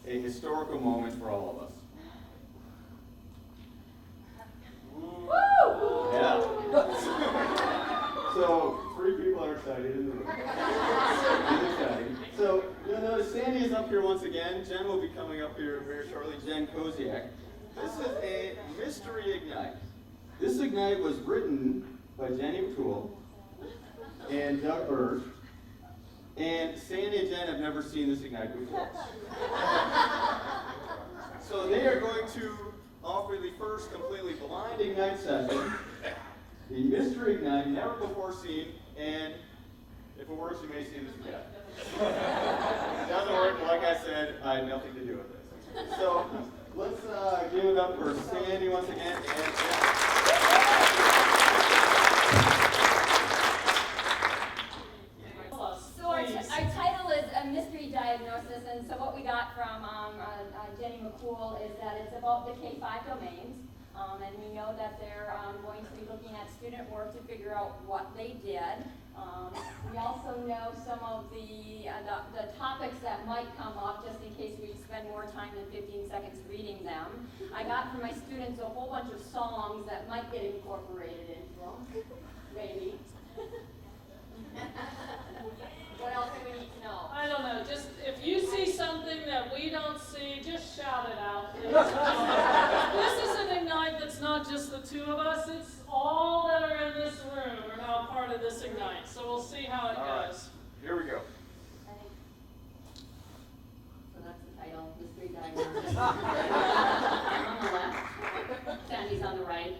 a historical moment for all of us. Woo! Yeah. So, 3 people are excited in the room. It's exciting. So, you'll notice Sandy is up here once again. Jen will be coming up here very shortly. Jen Kosiak. This is a mystery Ignite. This Ignite was written by Jenny McCool and Doug Birch. And Sandy and Jen have never seen this Ignite before. So they are going to offer the first completely blind Ignite session, the mystery Ignite, never before seen, and if it works, you may see this again. If it doesn't work, like I said, I had nothing to do with this. So let's give it up for Sandy once again. So our title is a mystery diagnosis, and so what we got from Jenny McCool is that it's about the K-5 domains, and we know that they're going to be looking at student work to figure out what they did. We also know some of the topics that might come up, just in case we spend more time than 15 seconds reading them. I got from my students a whole bunch of songs that might get incorporated into them, maybe. What else do we need to know? I don't know. Just if you see something that we don't see, just shout it out. This is an Ignite that's not just the 2 of us. It's all that are in this room are now part of this Ignite. So we'll see how it goes. Here we go. So that's the title, Mystery Diagnosis. I'm on the left, Sandy's on the right,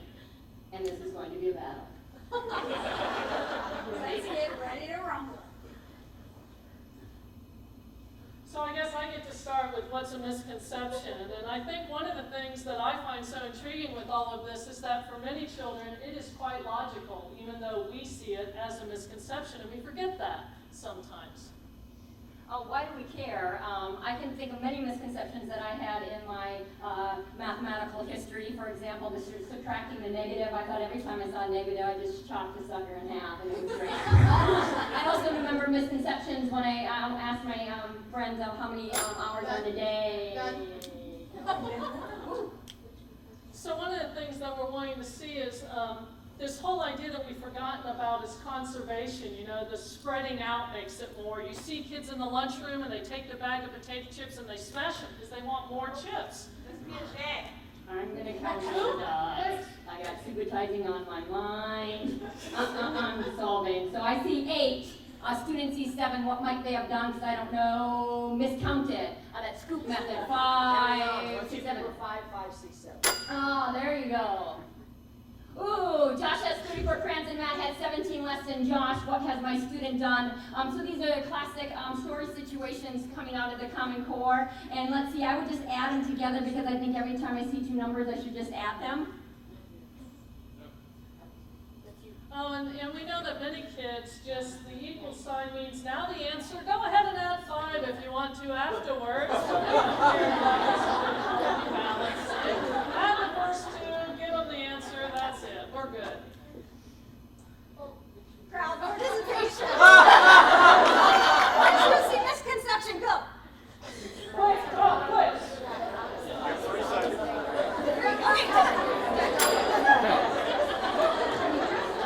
and this is going to be a battle. Let's get ready to rumble. So I guess I get to start with what's a misconception. And I think one of the things that I find so intriguing with all of this is that for many children, it is quite logical, even though we see it as a misconception, and we forget that sometimes. Why do we care? I can think of many misconceptions that I had in my mathematical history. For example, subtracting the negative. I thought every time I saw a negative, I just chopped the sucker in half, and it was great. I also remember misconceptions when I asked my friends how many hours on a day. So one of the things that we're wanting to see is this whole idea that we've forgotten about is conservation. You know, the spreading out makes it more. You see kids in the lunchroom and they take the bag of potato chips and they smash them because they want more chips. I'm going to count the dots. I got stigmatizing on my mind. I'm solving. So I see 8. Student sees 7. What might they have done? Because I don't know. Miscounted. That scoop method. 5, 6, 7. 5, 6, 7. Oh, there you go. Ooh, Josh has 34 crayons and Matt had 17 less than Josh. What has my student done? So these are classic story situations coming out of the Common Core. And let's see, I would just add them together because I think every time I see 2 numbers, I should just add them. Oh, and we know that many kids, just the equal sign means now the answer. Go ahead and add 5 if you want to afterwards. Add the first 2, give them the answer, that's it. We're good. Crowd participation. Let's see misconception, go. Quick, go, quick.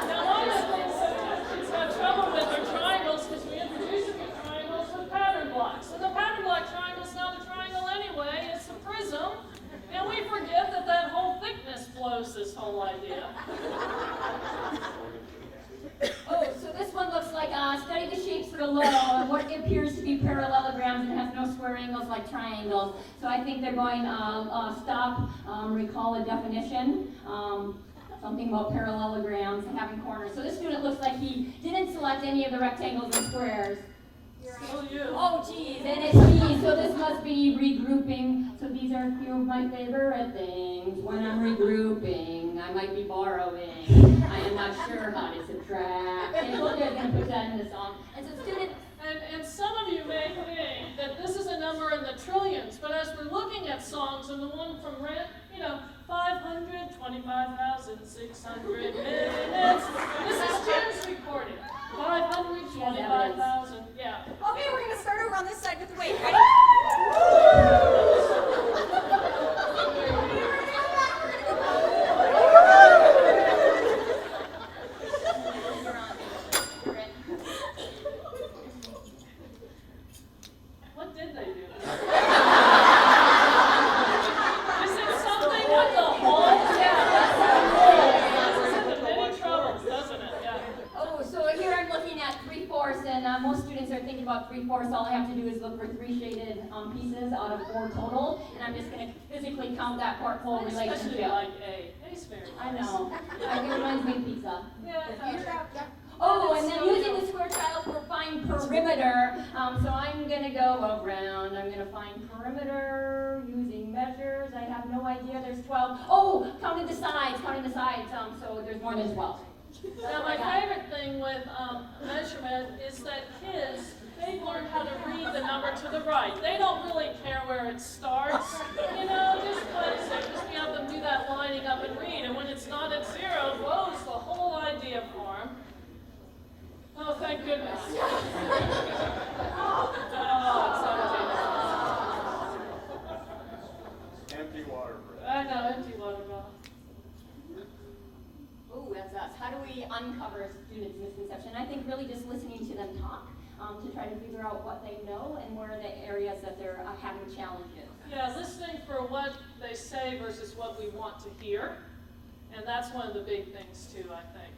Now, one of the things that kids have trouble with are triangles because we introduce them to triangles with pattern blocks. And the pattern block triangle is not a triangle anyway, it's a prism. And we forget that that whole thickness blows this whole idea. Oh, so this one looks like study the shapes below and what appears to be parallelograms and has no square angles like triangles. So I think they're going stop, recall a definition. Something about parallelograms having corners. So this student looks like he didn't select any of the rectangles and squares. Still you. Oh, geez, and it's me, so this must be regrouping. So these are a few of my favorite things. When I'm regrouping, I might be borrowing. I am not sure how to subtract. And so they're going to put that in the song. And so students... And some of you may think that this is a number in the trillions, but as we're looking at songs, and the one from Rent, 525,600 minutes. This is Jen's recording. 525,000, yeah. Okay, we're going to start over on this side with the weight. Ready? pieces out of 4 total, and I'm just going to physically count that portfolio Especially relationship. like A. A's very nice. I know. It reminds me of pizza. Yeah, I thought- Oh, and That's then so using good. the square tile for find perimeter. So I'm going to go around. I'm going to find perimeter using measures. I have no idea. There's 12. Oh, counting the sides. So there's more than 12. Now, my favorite thing with measurement is that kids, they've learned how to read the number to the right. They don't really care where it starts. You know, just place it. Just be able to do that lining up and read. And when it's not at 0, it blows the whole idea for them. Oh, thank goodness. Oh, it's Empty water breath. I know, empty water bottle. Oh, that's us. How do we uncover students' misconception? I think really just listening to them talk to try to figure out what they know and where are the areas that they're having challenges. Yeah, listening for what they say versus what we want to hear. And that's one of the big things, too, I think.